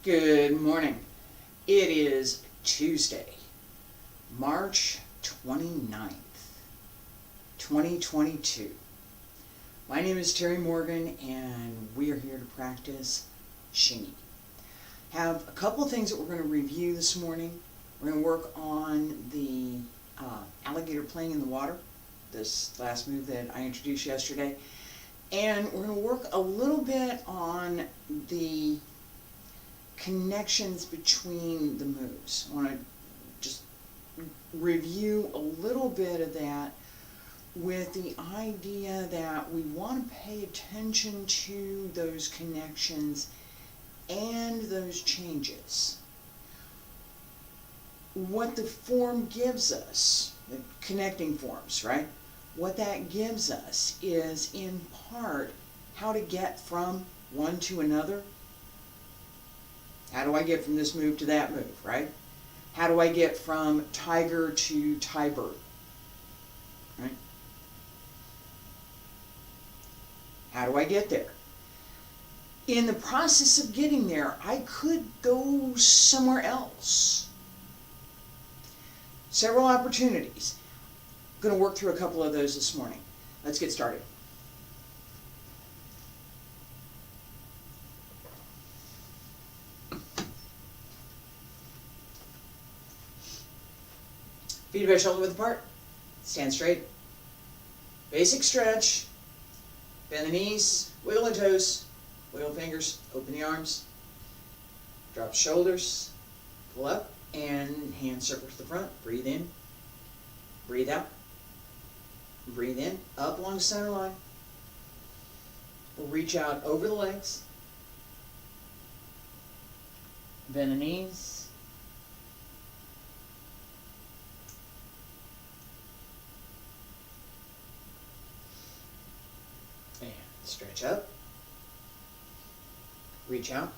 Good morning. It is Tuesday, March 29th, 2022. My name is Terry Morgan and we are here to practice Xingyi. Have a couple of things that we're going to review this morning. We're going to work on the alligator playing in the water, this last move that I introduced yesterday. And we're going to work a little bit on the connections between the moves. I want to just review a little bit of that with the idea that we want to pay attention to those connections and those changes. What the form gives us, the connecting forms, right? What that gives us is in part how to get from one to another. How do I get from this move to that move, right? How do I get from tiger to Tiber, right? How do I get there? In the process of getting there, I could go somewhere else. Several opportunities. I'm going to work through a couple of those this morning. Let's get started. Feet about shoulder width apart. Stand straight. Basic stretch. Bend the knees. Wiggle the toes. Wiggle the fingers. Open the arms. Drop the shoulders. Pull up. And hand circle to the front. Breathe in. Breathe out. Breathe in. Up along the center line. Reach out over the legs. Bend the knees. And stretch up. Reach out.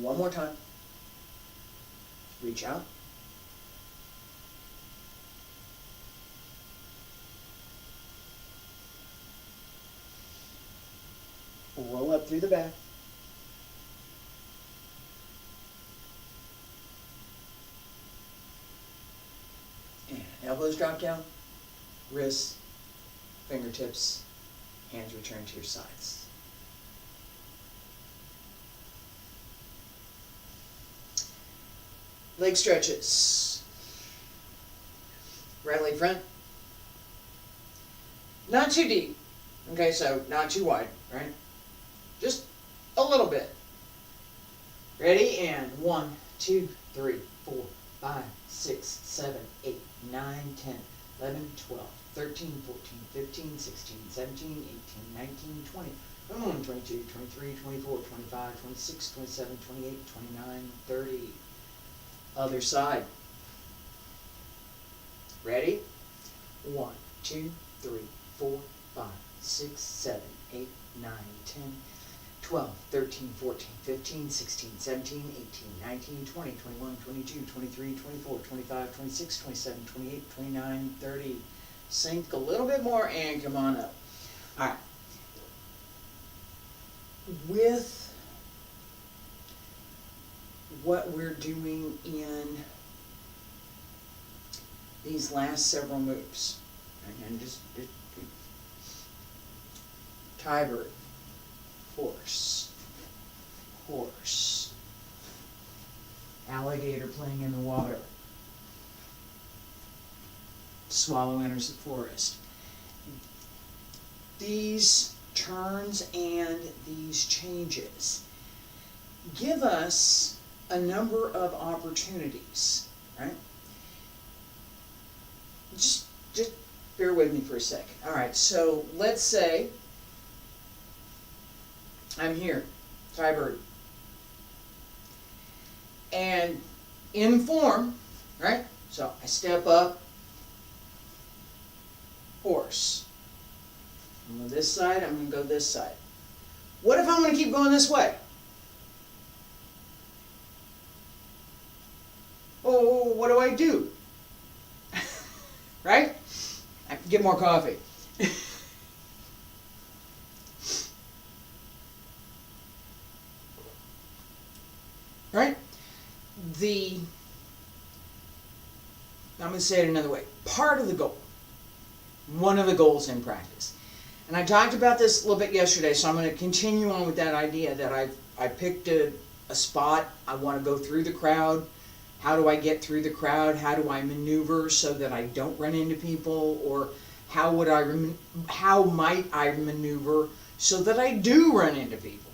One more time. Reach out. Roll up through the back. And elbows drop down. Wrists, fingertips, hands return to your sides. Leg stretches. Right leg front. Not too deep. Okay, so not too wide, right? Just a little bit. Ready? And 1, 2, 3, 4, 5, 6, 7, 8, 9, 10, 11, 12, 13, 14, 15, 16, 17, 18, 19, 20, 21, 22, 23, 24, 25, 26, 27, 28, 29, 30. Other side. Ready? 1, 2, 3, 4, 5, 6, 7, 8, 9, 10, 12, 13, 14, 15, 16, 17, 18, 19, 20, 21, 22, 23, 24, 25, 26, 27, 28, 29, 30. Sink a little bit more and come on up. All right. With what we're doing in these last several moves. And just Tiber, horse, horse, alligator playing in the water, swallow enters the forest. These turns and these changes give us a number of opportunities, right? Just bear with me for a sec. All right, so let's say I'm here, Tiber, and in form, right? So I step up, horse. I'm going to go this side, I'm going to go this side. What if I'm going to keep going this way? do? Right? I can get more coffee. Right? I'm going to say it another way. Part of the goal, one of the goals in practice. And I talked about this a little bit yesterday, so I'm going to continue on with that idea that I picked a spot. I want to go through the crowd. How do I get through the crowd? How do I maneuver so that I don't run into people? Or how might I maneuver so that I do run into people?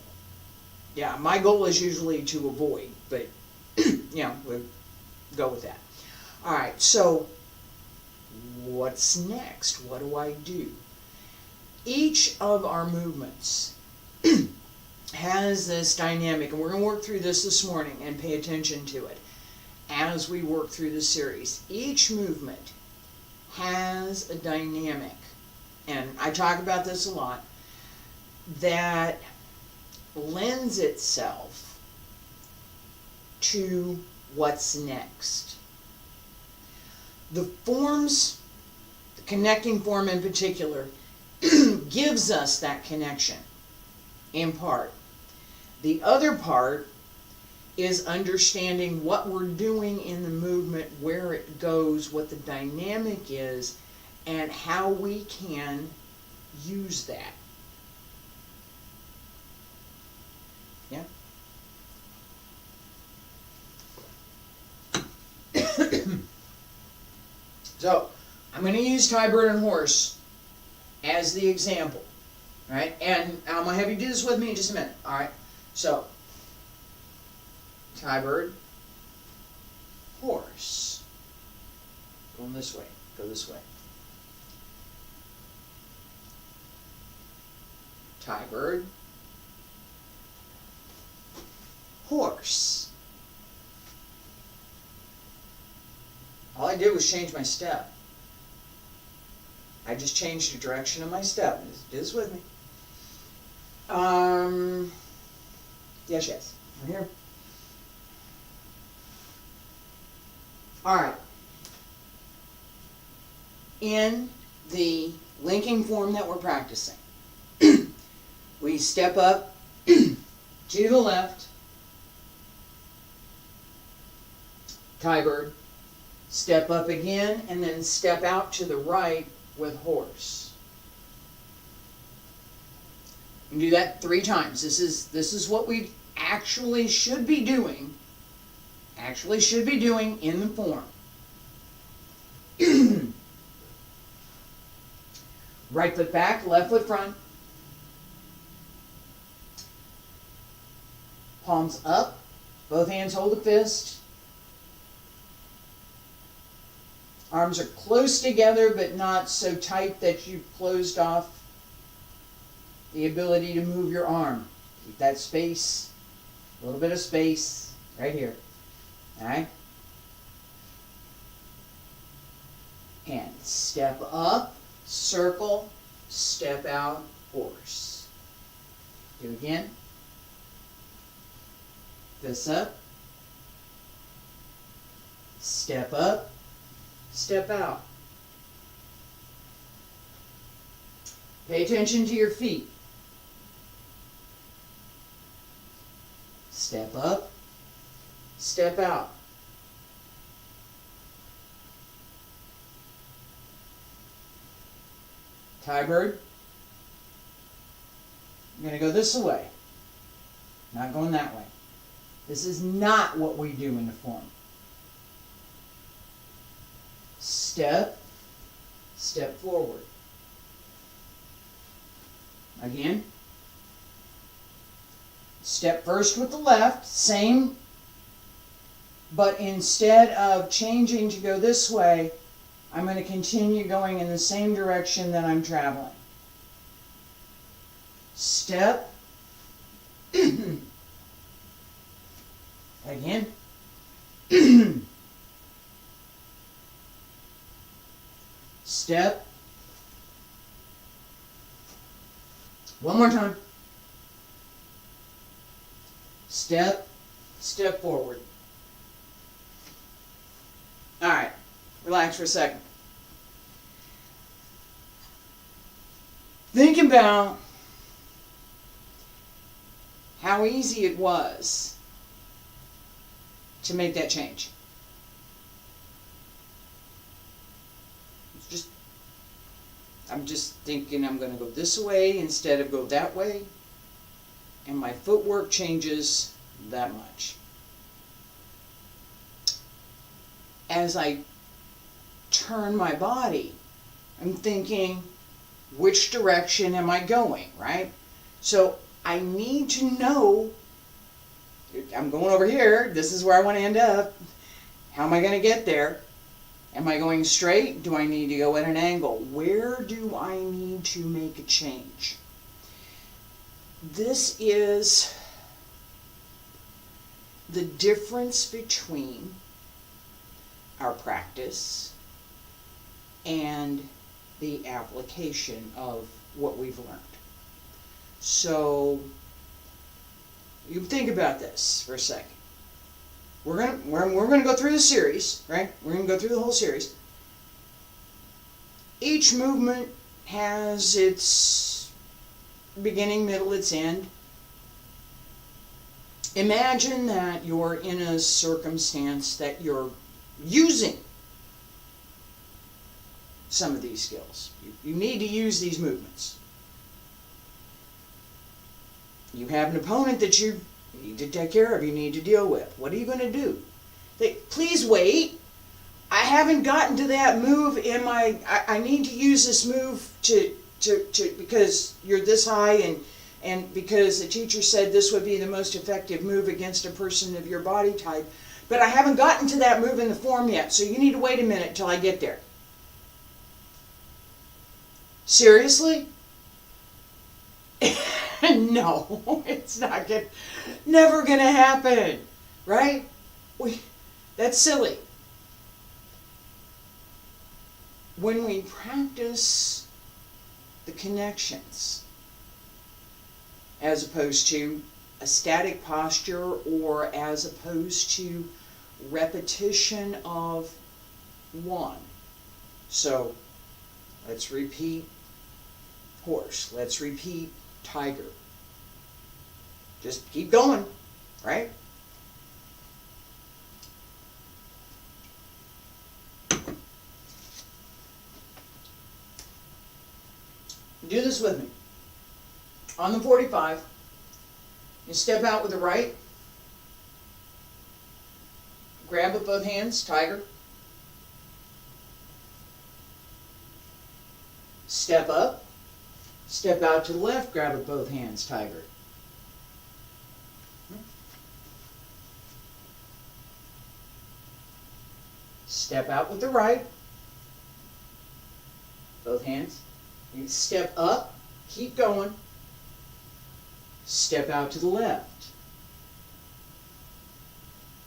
Yeah, my goal is usually to avoid, but we'll go with that. All right, so what's next? What do I do? Each of our movements has this dynamic, and we're going to work through this morning and pay attention to it as we work through the series. Each movement has a dynamic, and I talk about this a lot, that lends itself to what's next. The forms, the connecting form in particular, gives us that connection in part. The other part is understanding what we're doing in the movement, where it goes, what the dynamic is, and how we can use that. Yeah? So, I'm going to use tie, bird, and horse as the example. Right? And I'm going to have you do this with me in just a minute. Alright? So, tie, bird, horse. Going this way. Go this way. Tie, bird, horse. All I did was change my step. I just changed the direction of my step. Do this with me. Yes. Right here. Alright. In the linking form that we're practicing, we step up to the left, tie, bird, step up again, and then step out to the right with horse. You can do that 3 times. This is what we actually should be doing. In the form. Right foot back, left foot front. Palms up. Both hands hold a fist. Arms are close together, but not so tight that you've closed off the ability to move your arm. Keep that space, a little bit of space right here. Alright? And step up, circle, step out, horse. Do it again. This up. Step up, step out. Pay attention to your feet. Step up, step out. Tie, bird. I'm going to go this way. Not going that way. This is not what we do in the form. Step, step forward. Again. Step first with the left, same, but instead of changing to go this way, I'm going to continue going in the same direction that I'm traveling. Step. Again. Step. One more time. Step, step forward. Alright, relax for a second. Think about how easy it was to make that change. I'm just thinking I'm going to go this way instead of go that way, and my footwork changes that much. As I turn my body, I'm thinking, which direction am I going, right? So I need to know, I'm going over here, this is where I want to end up. How am I going to get there? Am I going straight? Do I need to go at an angle? Where do I need to make a change? This is the difference between our practice and the application of what we've learned. So, you think about this for a second. We're gonna go through the series, right? We're gonna go through the whole series. Each movement has its beginning, middle, its end. Imagine that you're in a circumstance that you're using some of these skills. You need to use these movements. You have an opponent that you need to take care of, you need to deal with. What are you going to do? Please wait. I haven't gotten to that move in my, I need to use this move to because you're this high and because the teacher said this would be the most effective move against a person of your body type. But I haven't gotten to that move in the form yet, so you need to wait a minute till I get there. Seriously? No, it's not good. Never gonna happen, right? That's silly. When we practice the connections, as opposed to a static posture or as opposed to repetition of one. So, let's repeat horse. Let's repeat tiger. Just keep going, right? Do this with me. On the 45, you step out with the right, grab with both hands, tiger. Step up, step out to the left, grab with both hands, tiger. Step out with the right, both hands. You step up, keep going. Step out to the left.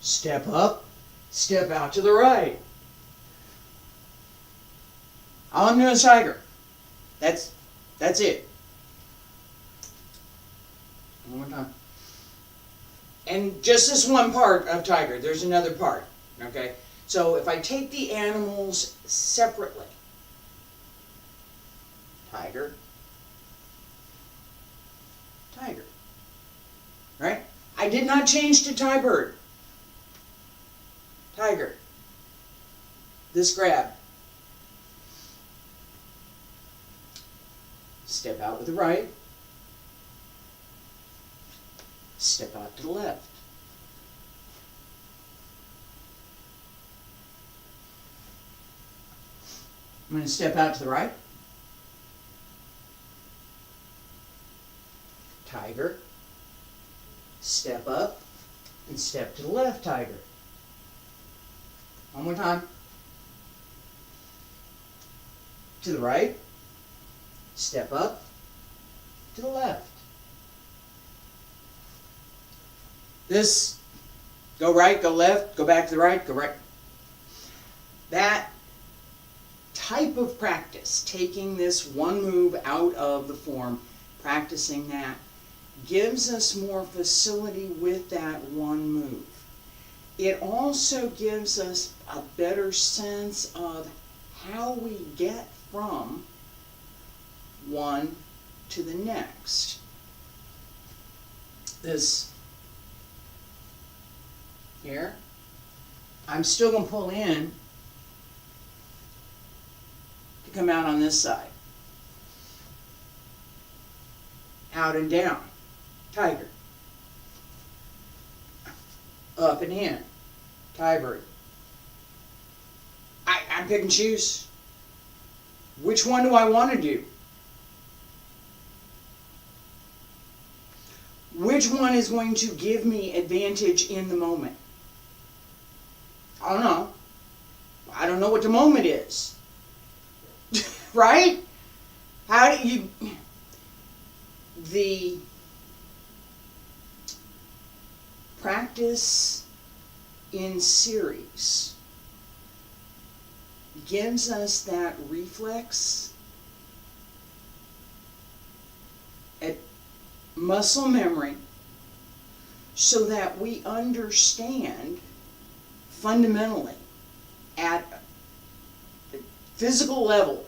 Step up, step out to the right. All I'm doing is tiger. That's it. One more time. And just this one part of tiger. There's another part. Okay? So if I take the animals separately, tiger, tiger. Right? I did not change to Thai bird. Tiger. This grab. Step out with the right. Step out to the left. I'm going to step out to the right. Tiger. Step up and step to the left, tiger. One more time. To the right. Step up to the left. This, go right, go left, go back to the right, go right. That type of practice, taking this one move out of the form, practicing that, gives us more facility with that one move. It also gives us a better sense of how we get from one to the next. This here, I'm still going to pull in to come out on this side. Out and down, tiger. Up and in, tiger. I pick and choose. Which one do I want to do? Which one is going to give me advantage in the moment? I don't know. I don't know what the moment is. Right? How do you... The practice in series gives us that reflex at muscle memory so that we understand fundamentally at the physical level,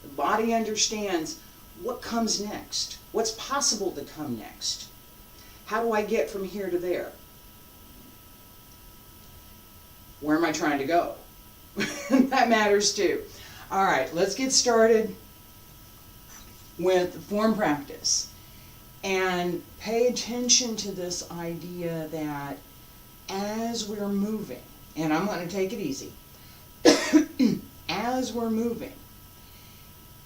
the body understands what comes next, what's possible to come next. How do I get from here to there? Where am I trying to go? That matters too. All right, let's get started with form practice. And pay attention to this idea that as we're moving, and I'm going to take it easy, as we're moving,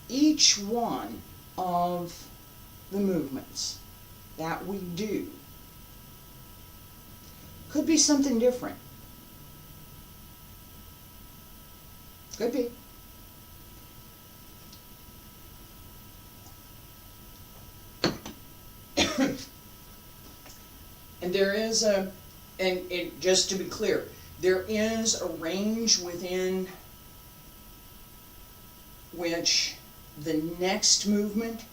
each one of the movements that we do could be something different. Could be. And there is a, and just to be clear, there is a range within which the next movement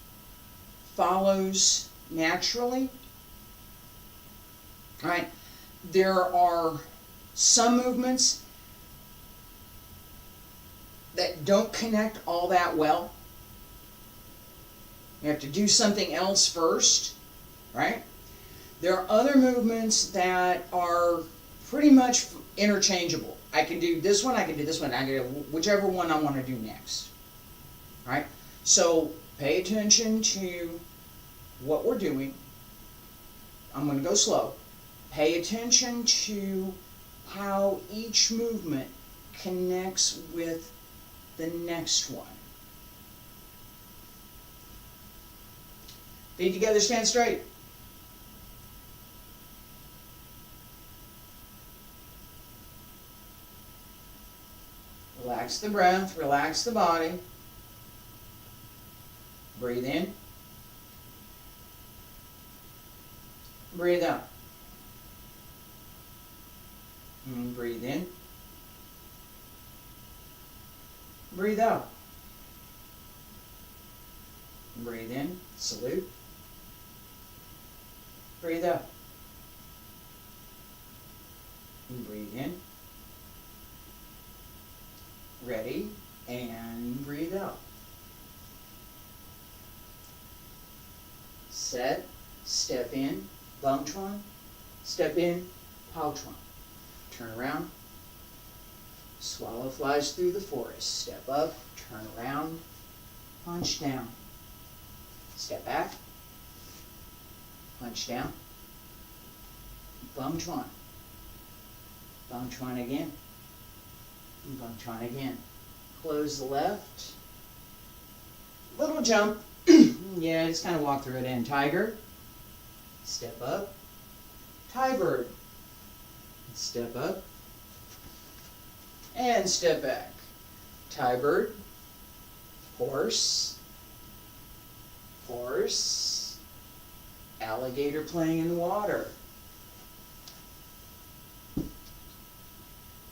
follows naturally. Right? There are some movements that don't connect all that well. You have to do something else first, right? There are other movements that are pretty much interchangeable. I can do this one, I can do this one, I can do whichever one I want to do next. Right? So pay attention to what we're doing. I'm going to go slow. Pay attention to how each movement connects with the next one. Feet together, stand straight. Relax the breath, relax the body. Breathe in. Breathe out. And breathe in. Breathe out. Breathe in. Salute. Breathe out. And breathe in. Ready. And breathe out. Set. Step in. Vontron. Step in. Powertron. Turn around. Swallow flies through the forest. Step up. Turn around. Punch down. Step back. Punch down. Vontron. Vontron again. Vontron again. Close the left. Little jump. Yeah, just kind of walk through it in. Tiger. Step up. Tie bird. Step up. And step back. Tie bird. Horse. Horse. Alligator playing in the water.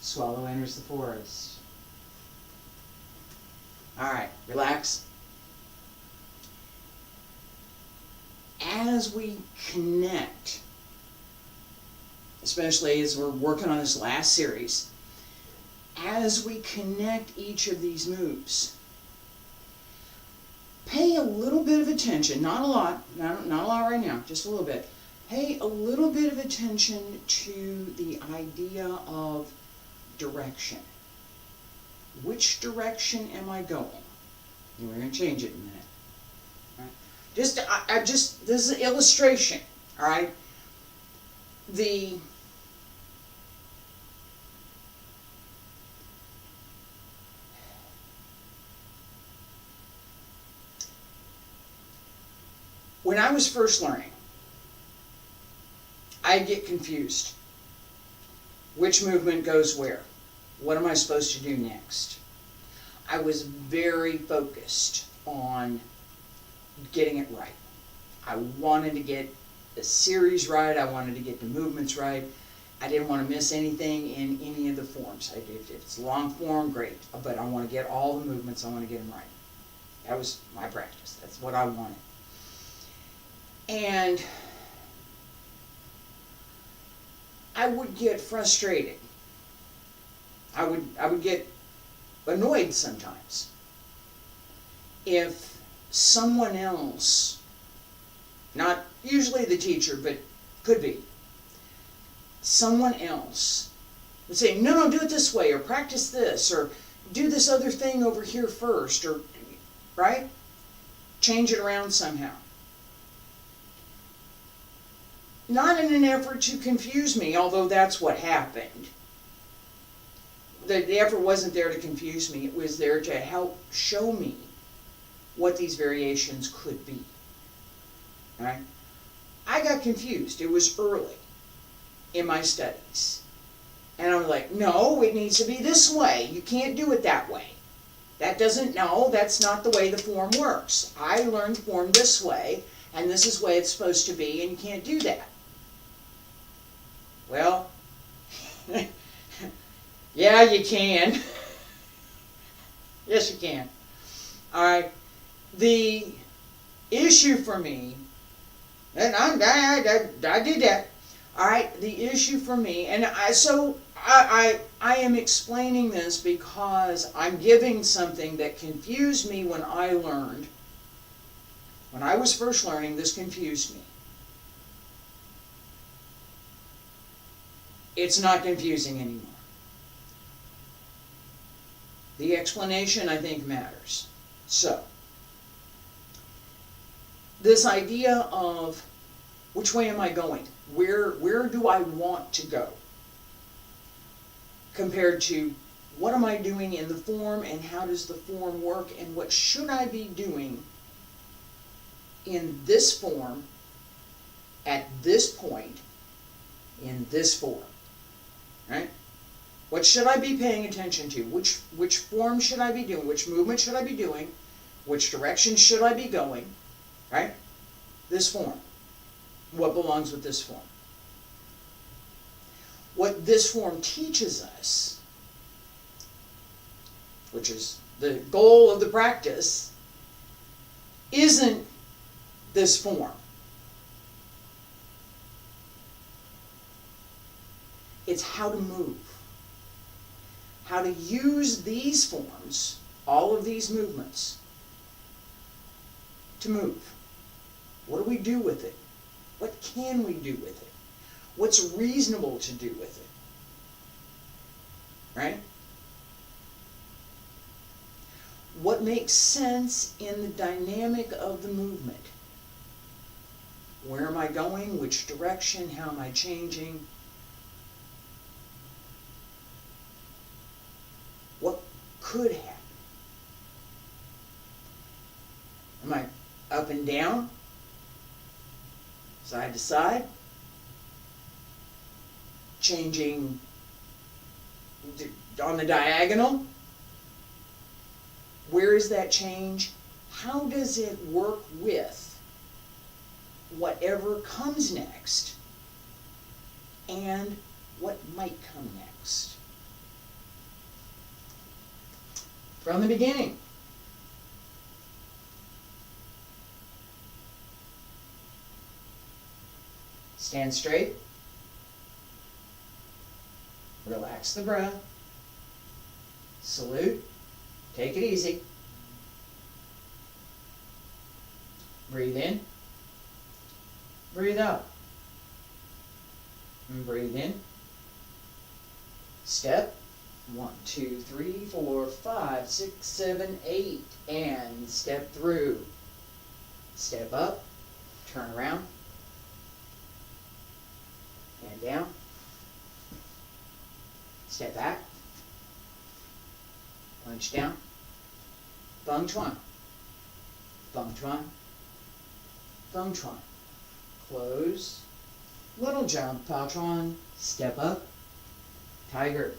Swallow enters the forest. All right, relax. As we connect, especially as we're working on this last series, as we connect each of these moves, pay a little bit of attention, not a lot, not a lot right now, just a little bit. Pay a little bit of attention to the idea of direction. Which direction am I going? And we're going to change it in a minute. All right? This is an illustration, all right? When I was first learning, I'd get confused. Which movement goes where? What am I supposed to do next? I was very focused on getting it right. I wanted to get the series right. I wanted to get the movements right. I didn't want to miss anything in any of the forms. If it's long form, great. But I want to get all the movements. I want to get them right. That was my practice. That's what I wanted. And I would get frustrated. I would get annoyed sometimes if someone else, not usually the teacher, but could be, someone else would say, no, do it this way, or practice this, or do this other thing over here first, or, right? Change it around somehow. Not in an effort to confuse me, although that's what happened. The effort wasn't there to confuse me. It was there to help show me what these variations could be. All right? I got confused. It was early in my studies. And I was like, no, it needs to be this way. You can't do it that way. That's not the way the form works. I learned form this way, and this is the way it's supposed to be, and you can't do that. Well, yeah, you can. Yes, you can. All right. The issue for me, and I did that. All right. The issue for me, and I am explaining this because I'm giving something that confused me when I learned. When I was first learning, this confused me. It's not confusing anymore. The explanation, I think, matters. So, this idea of which way am I going? Where do I want to go? Compared to what am I doing in the form, and how does the form work, and what should I be doing in this form at this point in this form? Right? What should I be paying attention to? Which form should I be doing? Which movement should I be doing? Which direction should I be going? Right? This form. What belongs with this form? What this form teaches us, which is the goal of the practice, isn't this form. It's how to move. How to use these forms, all of these movements, to move. What do we do with it? What can we do with it? What's reasonable to do with it? Right? What makes sense in the dynamic of the movement? Where am I going? Which direction? How am I changing? What could happen? Am I up and down? Side to side? Changing on the diagonal? Where is that change? How does it work with whatever comes next and what might come next? From the beginning. Stand straight. Relax the breath. Salute. Take it easy. Breathe in. Breathe out. And breathe in. Step. 1, 2, 3, 4, 5, 6, 7, 8. And step through. Step up. Turn around. And down. Step back. Punch down. Vontron. Vontron. Vontron. Close. Little jump. Powertron. Step up. Tiger.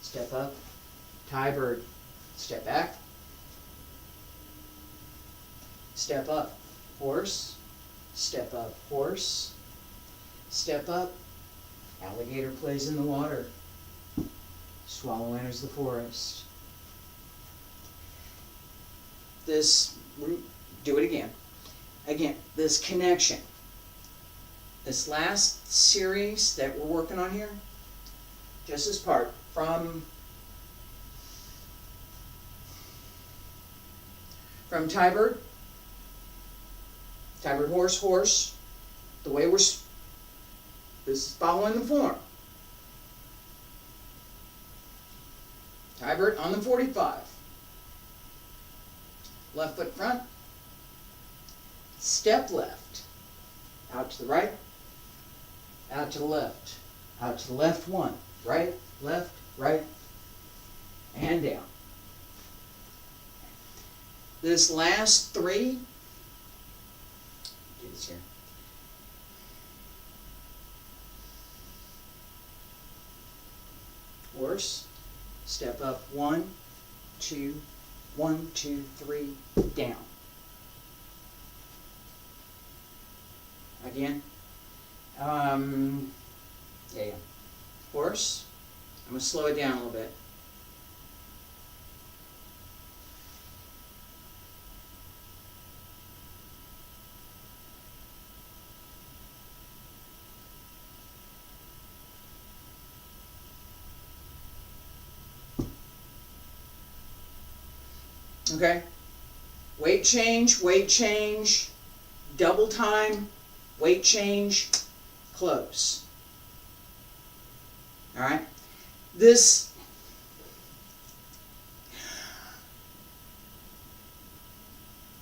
Step up. Tie-bird. Step back. Step up. Horse. Step up. Horse. Step up. Alligator plays in the water. Swallow enters the forest. This, do it again. Again, this connection. This last series that we're working on here, just this part, from tie-bird, tie-bird, horse, horse, the way this is following the form. Tie-bird on the 45. Left foot front. Step left. Out to the right. Out to the left. Out to the left 1. Right, left, right, and down. This last 3, do this here. Horse, step up 1, 2, 1, 2, 3, down. Again. Yeah. Horse. I'm going to slow it down a little bit. Okay? Weight change, double time, weight change, close. All right? This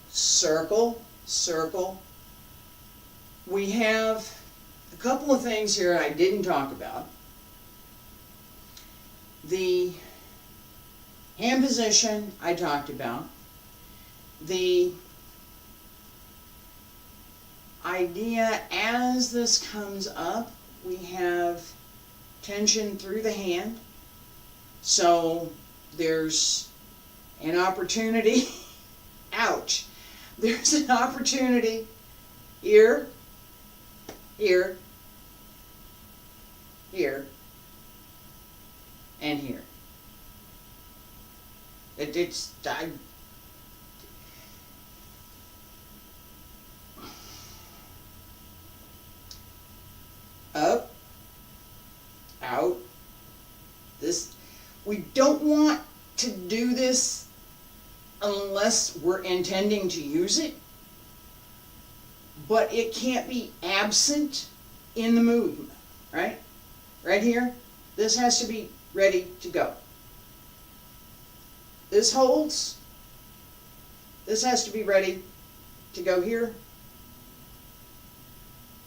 circle. We have a couple of things here I didn't talk about. The hand position I talked about. The idea as this comes up, we have tension through the hand. So there's an opportunity, ouch, there's an opportunity here, here, here, and here. Up, out. This, we don't want to do this unless we're intending to use it, but it can't be absent in the movement, right? Right here, this has to be ready to go. This holds. This has to be ready to go here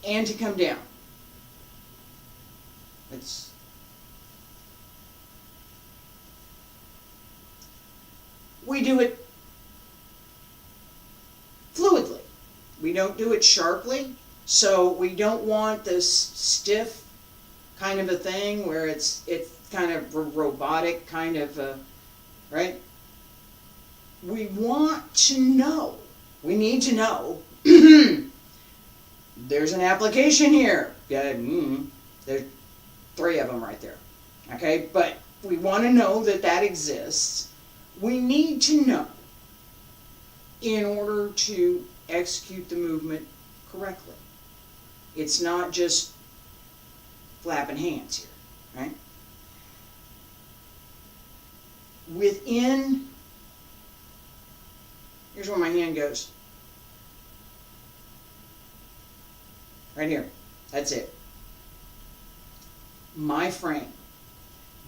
and to come down. We do it fluidly. We don't do it sharply, so we don't want this stiff kind of a thing where it's kind of robotic kind of right? We want to know. We need to know. There's an application here. There's 3 of them right there. Okay, but we want to know that that exists. We need to know in order to execute the movement correctly. It's not just flapping hands here, right? within, here's where my hand goes. Right here. That's it. My frame.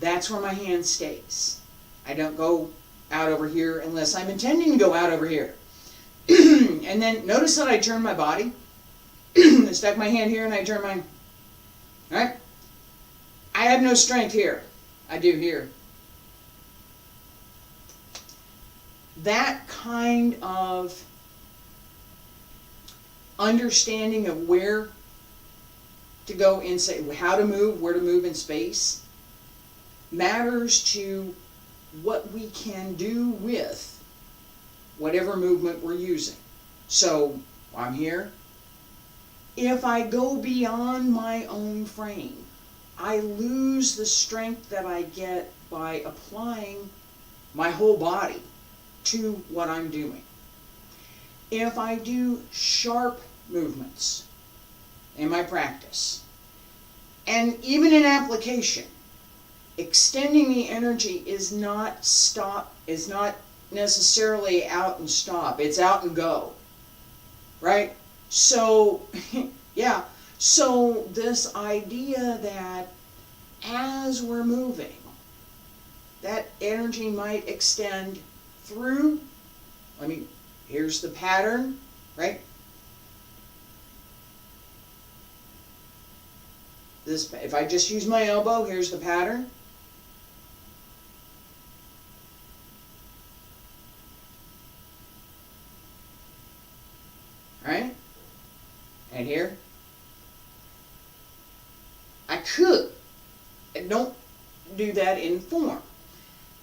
That's where my hand stays. I don't go out over here unless I'm intending to go out over here. And then notice that I turn my body. I stuck my hand here and I turn my, right? I have no strength here. I do here. That kind of understanding of where to go in, how to move, where to move in space, matters to what we can do with whatever movement we're using. So, I'm here. If I go beyond my own frame, I lose the strength that I get by applying my whole body to what I'm doing. If I do sharp movements in my practice, and even in application, extending the energy is not necessarily out and stop. It's out and go. Right? So, yeah. So this idea that as we're moving, that energy might extend through, here's the pattern, right? This, if I just use my elbow, here's the pattern. Right? And here. I could. And don't do that in form.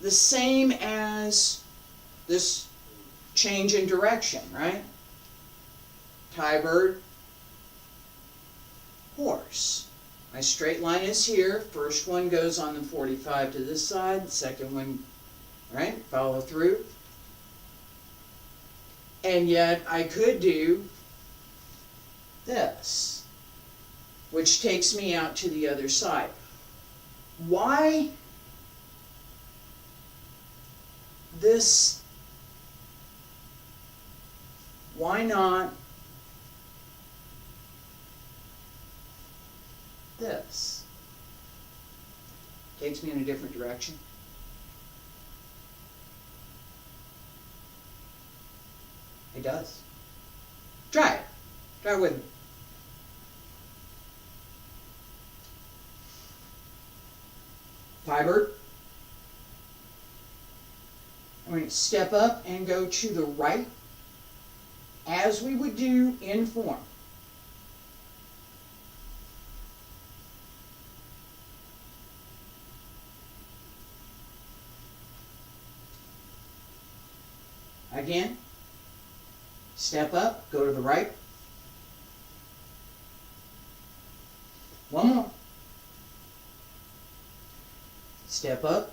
The same as this change in direction, right? Tie bird, horse. My straight line is here. First one goes on the 45 to this side. The second one, right? Follow through. And yet I could do this, which takes me out to the other side. Why this? Why not this? Takes me in a different direction. It does. Try it. Try it with me. Tie bird. I'm going to step up and go to the right as we would do in form. Again, step up, go to the right. One more. Step up,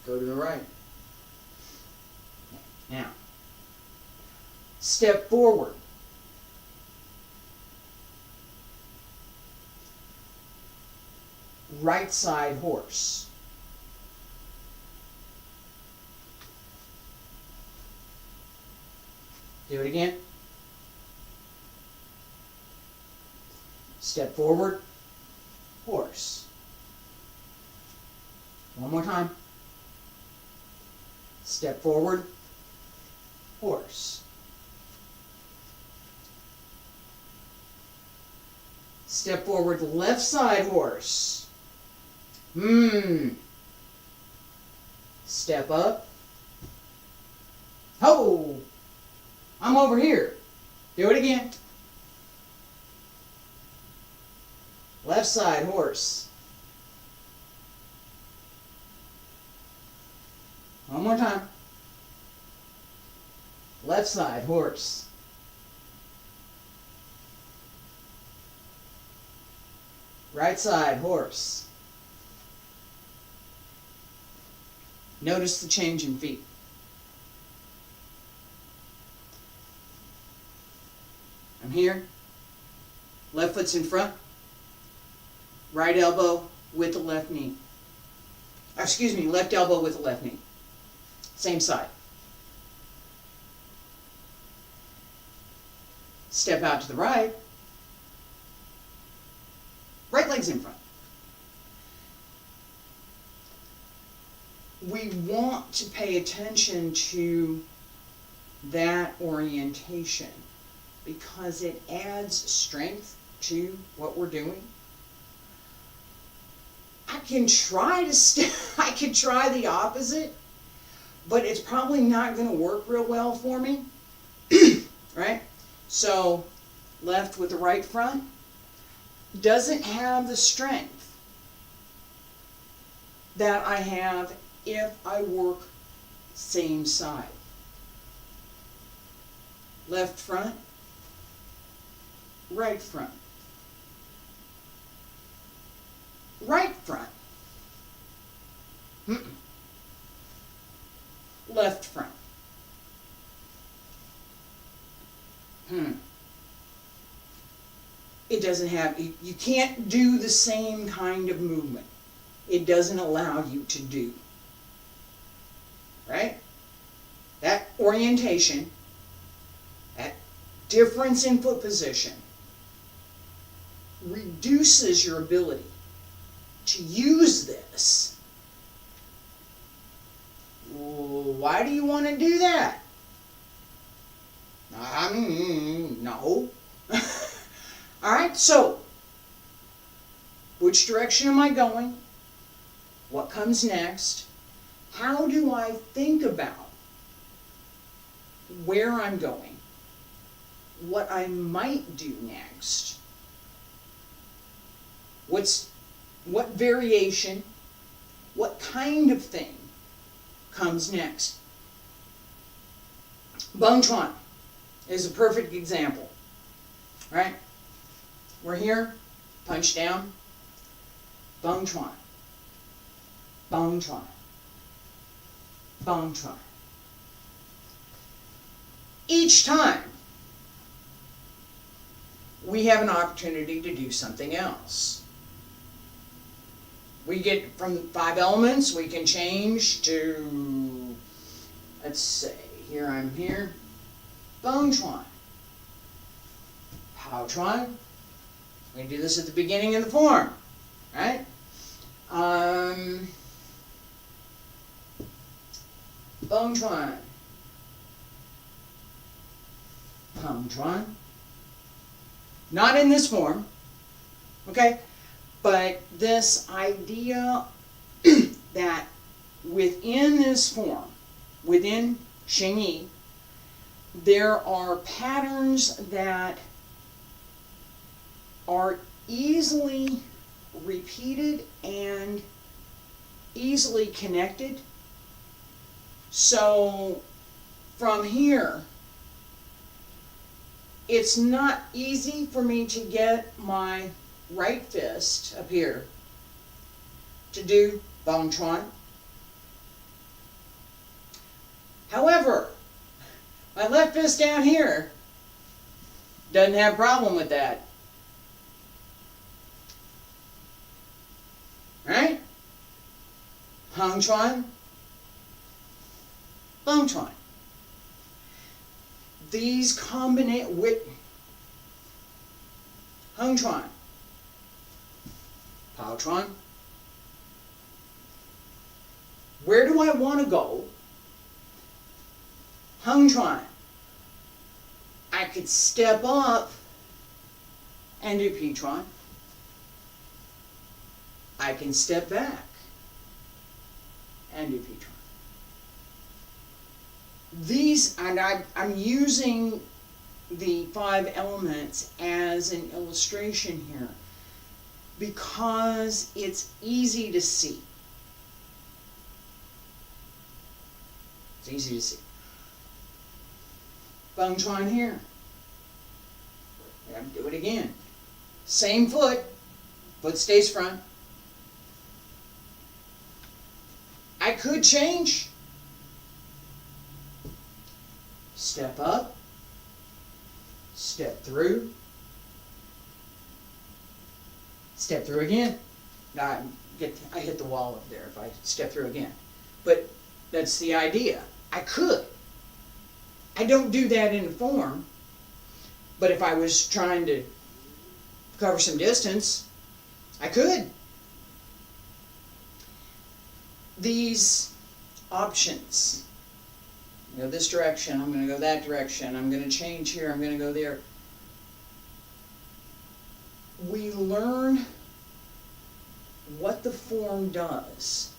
go to the right. Now, step forward. Right side horse. Do it again. Step forward, horse. One more time. Step forward, horse. Step forward, left side horse. Step up. Ho! I'm over here. Do it again. Left side horse. One more time. Left side horse. Right side horse. Notice the change in feet. I'm here. Left foot's in front. Right elbow with the left knee. excuse me, left elbow with the left knee. Same side. Step out to the right. Right leg's in front. We want to pay attention to that orientation because it adds strength to what we're doing. I can try I could try the opposite, but it's probably not going to work real well for me. Right? So, left with the right front doesn't have the strength that I have if I work same side. Left front, right front. Right front. Left front. It doesn't have, you can't do the same kind of movement. It doesn't allow you to do. Right? That orientation, that difference in foot position, reduces your ability to use this. Why do you want to do that? No. Alright, so, which direction am I going? What comes next? How do I think about where I'm going? What I might do next? What variation, what kind of thing comes next? Vontron is a perfect example, right? We're here, punch down, Vontron, Vontron, Vontron. Each time, we have an opportunity to do something else. We get from 5 elements, we can change to, let's say, here I'm here, Vontron, Powertron. We do this at the beginning of the form, right? Vontron, Powertron. Not in this form, okay? But this idea that within this form, within Xingyi, there are patterns that are easily repeated and easily connected. So from here, it's not easy for me to get my right fist up here to do Vontron. However, my left fist down here doesn't have a problem with that. Right? Vontron, Vontron. These combinate with Vontron, Powertron. Where do I want to go? Vontron. I could step up and do Tron. I can step back and do Tron. These, and I'm using the 5 elements as an illustration here because it's easy to see. It's easy to see. Vontron here. And do it again. Same foot, foot stays front. I could change. Step up, step through again. I hit the wall up there if I step through again. But that's the idea. I could. I don't do that in form, but if I was trying to cover some distance, I could. These options, go this direction, I'm going to go that direction, I'm going to change here, I'm going to go there. We learn what the form does,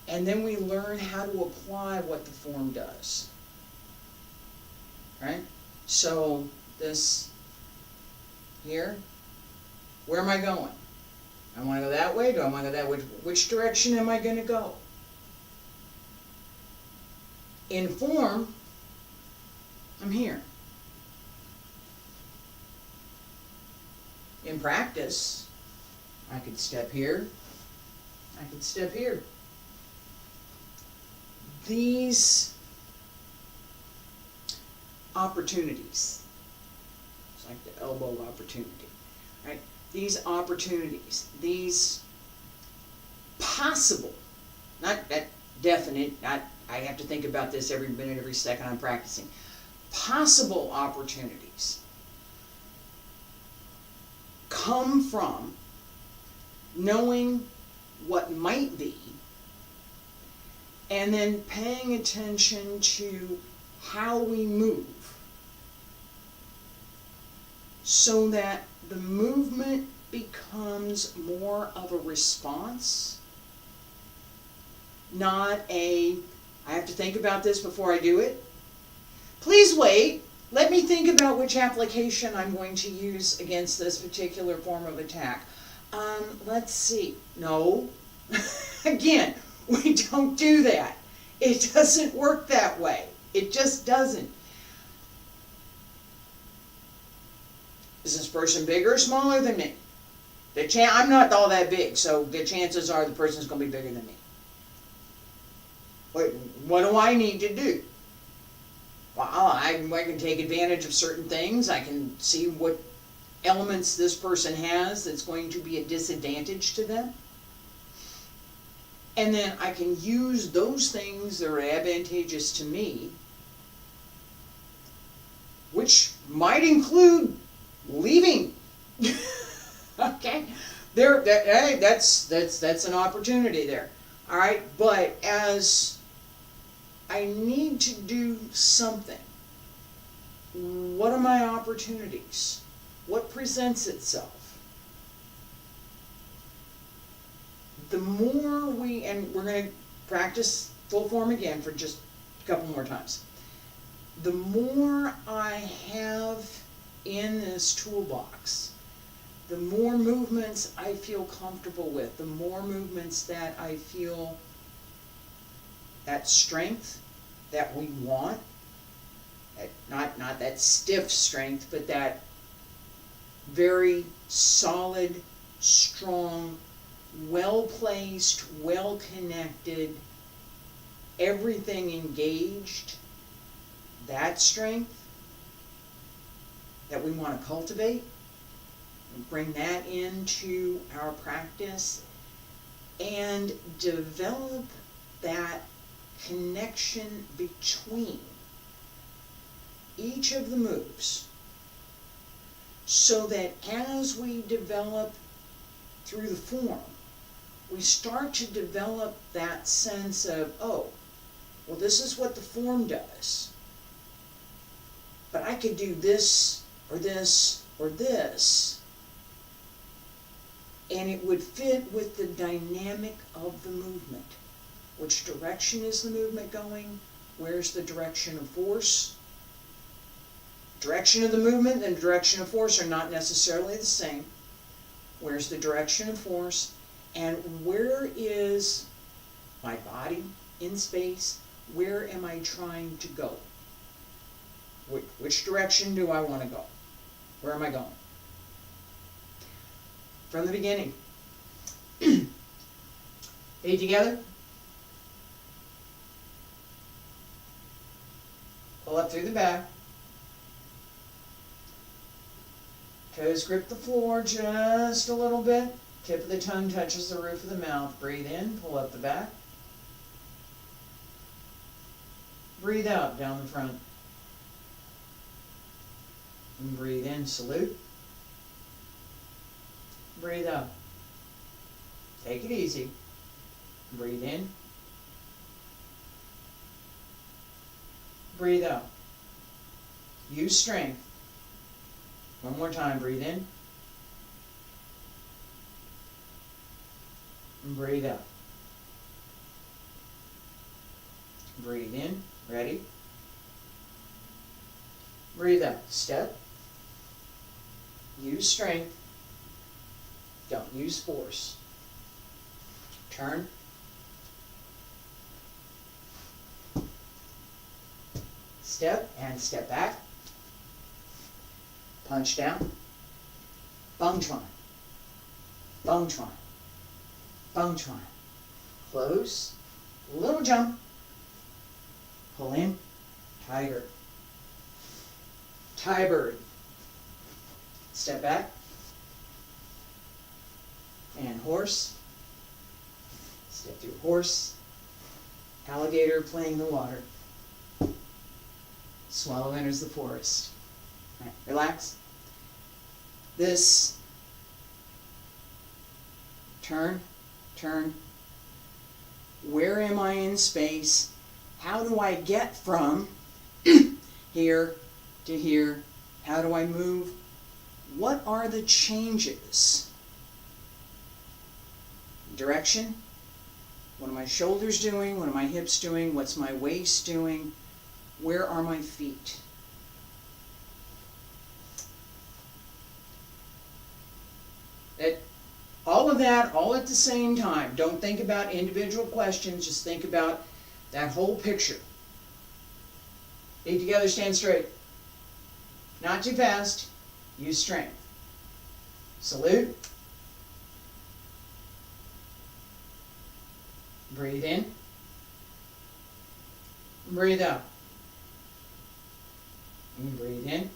and then we learn how to apply what the form does. Right? So this here, where am I going? I want to go that way? Do I want to go that way? Which direction am I going to go? In form, I'm here. In practice, I could step here, I could step here. These opportunities, it's like the elbow of opportunity, right? These opportunities, these possible, not that definite, not I have to think about this every minute, every second I'm practicing, possible opportunities come from knowing what might be and then paying attention to how we move so that the movement becomes more of a response, not a, I have to think about this before I do it. Please wait. Let me think about which application I'm going to use against this particular form of attack. Let's see. No. Again, we don't do that. It doesn't work that way. It just doesn't. Is this person bigger or smaller than me? I'm not all that big, so the chances are the person's going to be bigger than me. What do I need to do? Well, I can take advantage of certain things. I can see what elements this person has that's going to be a disadvantage to them. And then I can use those things that are advantageous to me, which might include leaving. Okay? That's an opportunity there. All right? But as I need to do something, what are my opportunities? What presents itself? The more we, and we're going to practice full form again for just a couple more times. The more I have in this toolbox, the more movements I feel comfortable with, the more movements that I feel that strength that we want, not that stiff strength, but that very solid, strong, well-placed, well-connected, everything engaged, that strength that we want to cultivate and bring that into our practice and develop that connection between each of the moves so that as we develop through the form, we start to develop that sense of, oh, well, this is what the form does, but I could do this or this or this, and it would fit with the dynamic of the movement. Which direction is the movement going? Where's the direction of force? Direction of the movement and direction of force are not necessarily the same. Where's the direction of force? And where is my body in space? Where am I trying to go? Which direction do I want to go? Where am I going? From the beginning. Feet together. Pull up through the back. Toes grip the floor just a little bit. Tip of the tongue touches the roof of the mouth. Breathe in, pull up the back. Breathe out, down the front. And breathe in, salute. Breathe out. Take it easy. Breathe in. Breathe out. Use strength. One more time, breathe in. And breathe out. Breathe in. Ready? Breathe out. Step. Use strength. Don't use force. Turn. Step and step back. Punch down. Vontron. Vontron. Vontron. Close. Little jump. Pull in. Tiger. Tie bird. Step back. And horse. Step through horse. Alligator playing in the water. Swallow enters the forest. All right, relax. This. Turn. Turn. Where am I in space? How do I get from here to here? How do I move? What are the changes? Direction. What are my shoulders doing? What are my hips doing? What's my waist doing? Where are my feet? All of that, all at the same time. Don't think about individual questions. Just think about that whole picture. Feet together, stand straight. Not too fast. Use strength. Salute. Breathe in. Breathe out. And breathe in.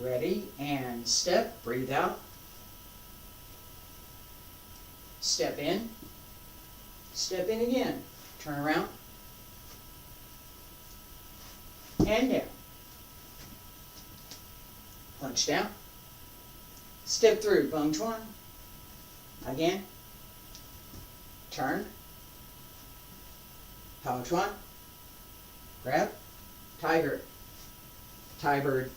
Ready, and step. Breathe out. Step in. Step in again. Turn around. And down. Punch down. Step through. Vontron. Again. Turn. Powertron. Grab. Tiger. Tie bird.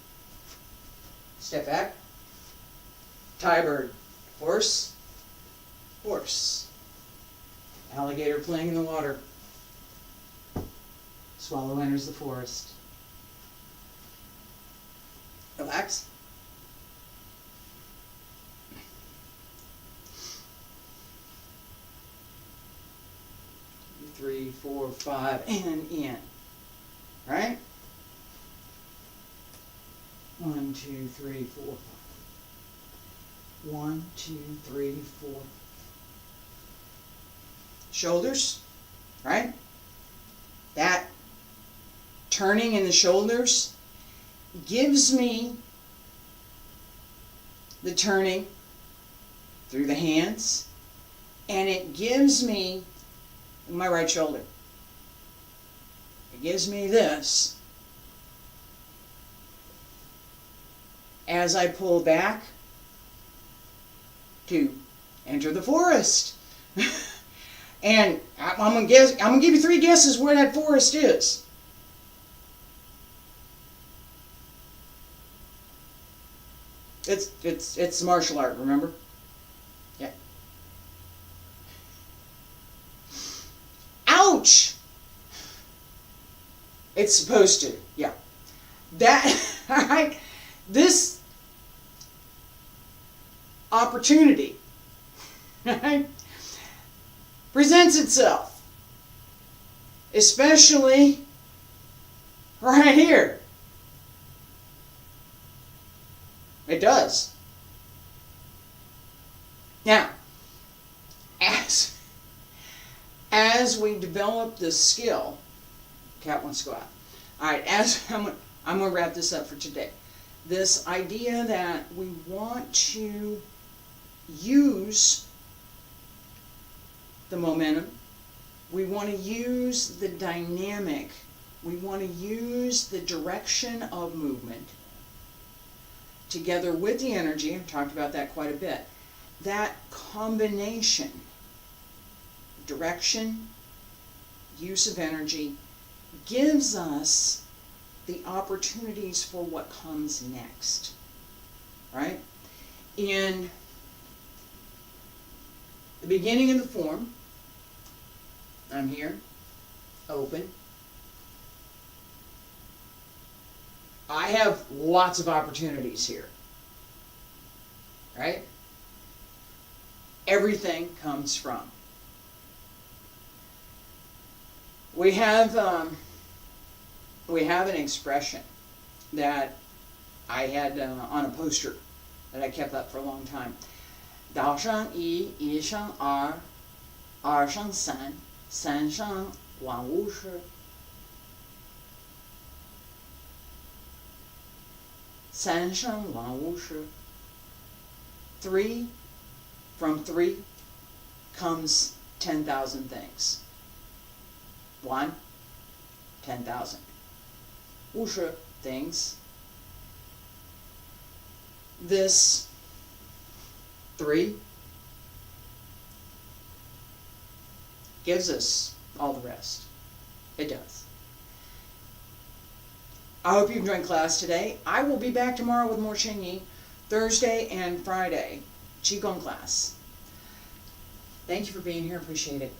Step back. Tie bird. Horse. Horse. Alligator playing in the water. Swallow enters the forest. Relax. Three, four, five, and in. Right? 1, 2, 3, 4, 5. 1, 2, 3, 4. Shoulders, right? That turning in the shoulders gives me the turning through the hands, and it gives me my right shoulder. It gives me this as I pull back to enter the forest. And I'm gonna give you 3 guesses where that forest is. It's martial art, remember? Yeah. Ouch! It's supposed to, yeah. That this opportunity presents itself, especially right here. It does. Now, as we develop this skill, Cat wants to go out. All right, I'm going to wrap this up for today. This idea that we want to use the momentum. We want to use the dynamic. We want to use the direction of movement together with the energy. I've talked about that quite a bit. That combination, direction, use of energy, gives us the opportunities for what comes next, right? In the beginning of the form, I'm here, open. I have lots of opportunities here, right? Everything comes from. We have an expression that I had on a poster that I kept up for a long time. 岛上一，一上二，二上三，三上万物是。三上万物是。Three, from three comes 10,000 things. 1, 10,000. 物是 things. This 3 gives us all the rest. It does. I hope you enjoyed class today. I will be back tomorrow with more Xingyi, Thursday and Friday, Qigong class. Thank you for being here. Appreciate it.